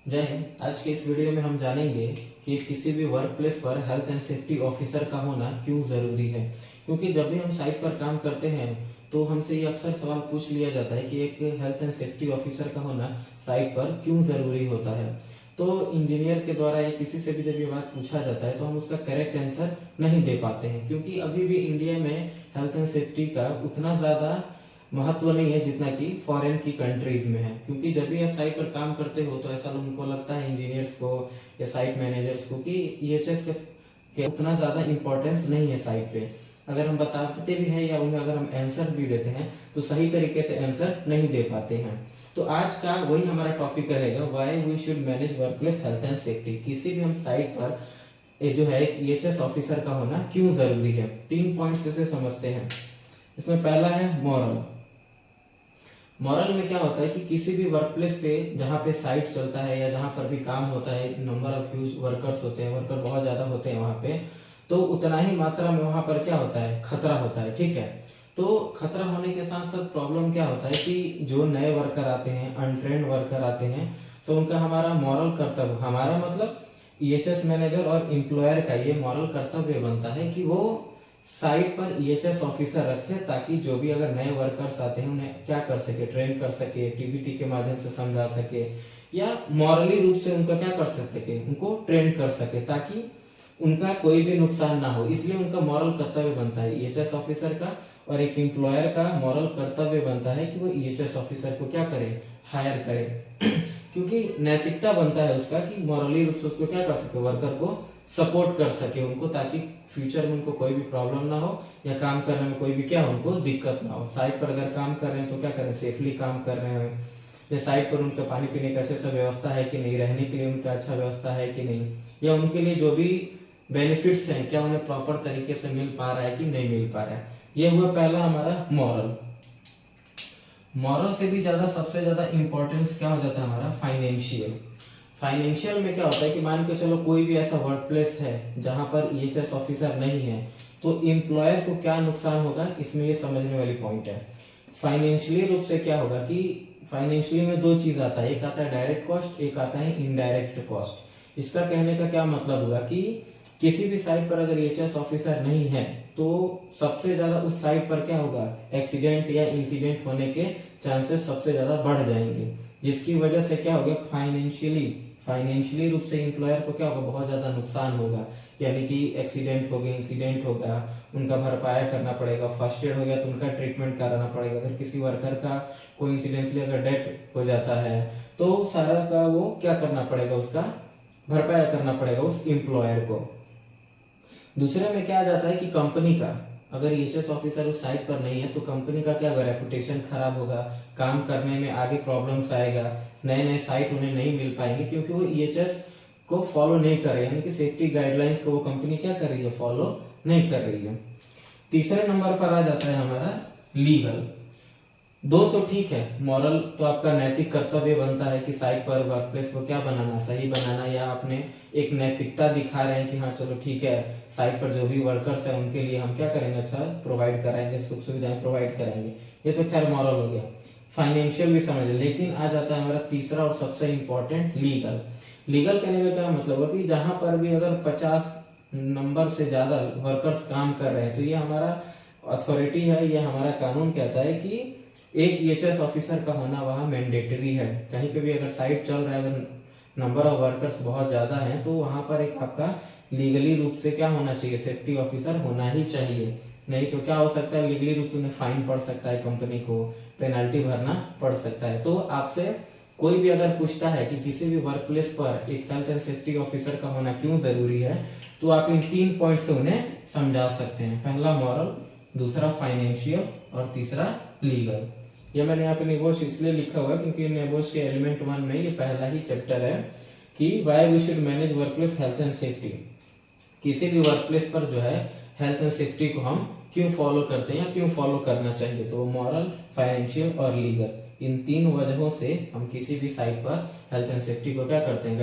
जय हिंद। आज के इस वीडियो में हम जानेंगे कि किसी भी वर्क प्लेस पर हेल्थ एंड सेफ्टी ऑफिसर का होना क्यों जरूरी है। क्योंकि जब भी हम साइट पर काम करते हैं तो हमसे ये अक्सर सवाल पूछ लिया जाता है कि एक हेल्थ एंड सेफ्टी ऑफिसर का होना साइट पर क्यों जरूरी होता है। तो इंजीनियर के द्वारा या किसी से भी जब ये बात पूछा जाता है तो हम उसका करेक्ट आंसर नहीं दे पाते हैं, क्योंकि अभी भी इंडिया में हेल्थ एंड सेफ्टी का उतना ज्यादा महत्व नहीं है जितना कि फॉरेन की कंट्रीज में है। क्योंकि जब भी आप साइट पर काम करते हो तो ऐसा उनको लगता है, इंजीनियर्स को या साइट मैनेजर्स को, कि ईएचएस के उतना ज्यादा इंपॉर्टेंस नहीं है साइट पे। अगर हम बताते भी हैं या उन्हें अगर हम आंसर भी देते हैं तो सही तरीके से आंसर नहीं दे पाते हैं। तो आज का वही हमारा टॉपिक रहेगा, why we should manage workplace health and safety. किसी भी हम साइट पर जो है ईएचएस ऑफिसर का होना क्यों जरूरी है। 3 पॉइंट्स इसे समझते हैं। इसमें पहला है मॉरल। मॉरल में क्या होता है कि किसी भी वर्क प्लेस पे जहाँ पे साइट चलता है या जहाँ पर भी काम होता है, नंबर ऑफ ह्यूज वर्कर्स होते हैं, वर्कर बहुत ज्यादा होते हैं वहाँ पे, तो उतना ही मात्रा में वहाँ पर क्या होता है, खतरा होता है। ठीक है, तो खतरा होने के साथ साथ प्रॉब्लम क्या होता है कि जो नए वर्कर आते हैं, अनट्रेंड वर्कर आते हैं, तो उनका हमारा मॉरल कर्तव्य, हमारा मतलब ईएचएस मैनेजर और एम्प्लॉयर का ये मॉरल कर्तव्य बनता है कि वो साइट पर ईएचएस ऑफिसर रखे, ताकि जो भी अगर नए वर्कर्स आते हैं उन्हें क्या कर सके, ट्रेन कर सके, टीबीटी के माध्यम से समझा सके, या मॉरली रूप से उनका क्या कर सके, उनको ट्रेन कर सके, ताकि उनका कोई भी नुकसान ना हो। इसलिए उनका मॉरल कर्तव्य बनता है ईएचएस ऑफिसर का, और एक एम्प्लॉयर का मॉरल कर्तव्य बनता है कि वो ईएचएस ऑफिसर को क्या करे, हायर करे। क्योंकि नैतिकता बनता है उसका कि मॉरली रूप से उसको क्या कर सके, वर्कर को सपोर्ट कर सके उनको, ताकि फ्यूचर में उनको कोई भी प्रॉब्लम ना हो या काम करने में कोई भी क्या हो, उनको दिक्कत ना हो। साइट पर अगर काम कर रहे हैं तो क्या करें, सेफली काम कर रहे हैं, या साइट पर उनका पानी पीने का अच्छा व्यवस्था है कि नहीं, रहने के लिए उनका अच्छा व्यवस्था है कि नहीं, या उनके लिए जो भी बेनिफिट्स हैं क्या उन्हें प्रॉपर तरीके से मिल पा रहा है कि नहीं मिल पा रहा है। ये हुआ पहला हमारा मॉरल। मॉरल से भी ज्यादा सबसे ज्यादा इंपॉर्टेंस क्या हो जाता है हमारा, फाइनेंशियल। फाइनेंशियल में क्या होता है कि मान के चलो कोई भी ऐसा वर्क प्लेस है जहां पर ईएचएस ऑफिसर नहीं है, तो एम्प्लॉयर को क्या नुकसान होगा, इसमें ये समझने वाली पॉइंट है। फाइनेंशियली रूप से क्या होगा कि फाइनेंशियली में दो चीज आता है, एक आता है डायरेक्ट कॉस्ट, एक आता है इनडायरेक्ट कॉस्ट। इसका कहने का क्या मतलब हुआ कि किसी भी साइट पर अगर ईएचएस ऑफिसर नहीं है तो सबसे ज्यादा उस साइट पर क्या होगा, एक्सीडेंट या इंसिडेंट होने के चांसेस सबसे ज्यादा बढ़ जाएंगे, जिसकी वजह से क्या होगा, फाइनेंशियली रूप से एम्प्लॉयर को क्या होगा, बहुत ज्यादा नुकसान होगा। यानी कि एक्सीडेंट हो गया, इंसिडेंट हो गया, उनका भरपाया करना पड़ेगा, फर्स्ट एड हो गया तो उनका ट्रीटमेंट कराना पड़ेगा। अगर किसी वर्कर का कोई इंसिडेंटली अगर डेथ हो जाता है तो सारा का वो क्या करना पड़ेगा, उसका भरपाया करना पड़ेगा उस एम्प्लॉयर को। दूसरे में क्या आ जाता है कि कंपनी का, अगर ईएचएस ऑफिसर उस साइट पर नहीं है तो कंपनी का क्या होगा, रेपुटेशन खराब होगा, काम करने में आगे प्रॉब्लम्स आएगा, नए नए साइट उन्हें नहीं मिल पाएंगे, क्योंकि वो ईएचएस को फॉलो नहीं कर रहे हैं, यानी कि सेफ्टी गाइडलाइंस को वो कंपनी क्या कर रही है, फॉलो नहीं कर रही है। तीसरे नंबर पर आ जाता है हमारा लीगल। दो तो ठीक है, मॉरल तो आपका नैतिक कर्तव्य बनता है कि साइट पर वर्कप्लेस को क्या बनाना, सही बनाना, या आपने एक नैतिकता दिखा रहे हैं कि हाँ चलो ठीक है, साइट पर जो भी वर्कर्स है उनके लिए हम क्या करेंगे, अच्छा प्रोवाइड कराएंगे, सुख सुविधाएं प्रोवाइड कराएंगे। ये तो खैर मॉरल हो गया, फाइनेंशियल भी समझ लें। लेकिन आ जाता है हमारा तीसरा और सबसे इंपॉर्टेंट, लीगल। लीगल कहने का क्या मतलब है कि जहां पर भी अगर 50 नंबर से ज्यादा वर्कर्स काम कर रहे हैं तो ये हमारा अथॉरिटी है, ये हमारा कानून कहता है कि एक ईएचएस ऑफिसर का होना वहां मैंडेटरी है। कहीं पे भी अगर साइट चल रहा है, अगर नंबर ऑफ वर्कर्स बहुत ज्यादा हैं तो वहां पर एक आपका लीगली रूप से क्या होना चाहिए, सेफ्टी ऑफिसर होना ही चाहिए। नहीं तो क्या हो सकता है, लीगली रूप से उन्हें फाइन पड़ सकता है, कंपनी को पेनल्टी भरना पड़ सकता है। तो आपसे कोई भी अगर पूछता है कि किसी भी वर्क प्लेस पर एक हेल्थ एंड सेफ्टी ऑफिसर का होना क्यों जरूरी है, तो आप इन 3 पॉइंट से उन्हें समझा सकते हैं। पहला मॉरल, दूसरा फाइनेंशियल, और तीसरा लीगल। ये मैंने यहाँ पे नेबोश इसलिए लिखा हुआ है क्योंकि नेबोश के एलिमेंट 1 में ये पहला ही चैप्टर है कि why we should manage workplace health and safety. किसी भी वर्कप्लेस पर जो है हेल्थ एंड सेफ्टी को हम क्यों फॉलो करते हैं या क्यों फॉलो करना चाहिए, तो मॉरल, फाइनेंशियल और लीगल, इन 3 वजहों से हम किसी भी साइट पर हेल्थ एंड सेफ्टी को क्या करते हैं।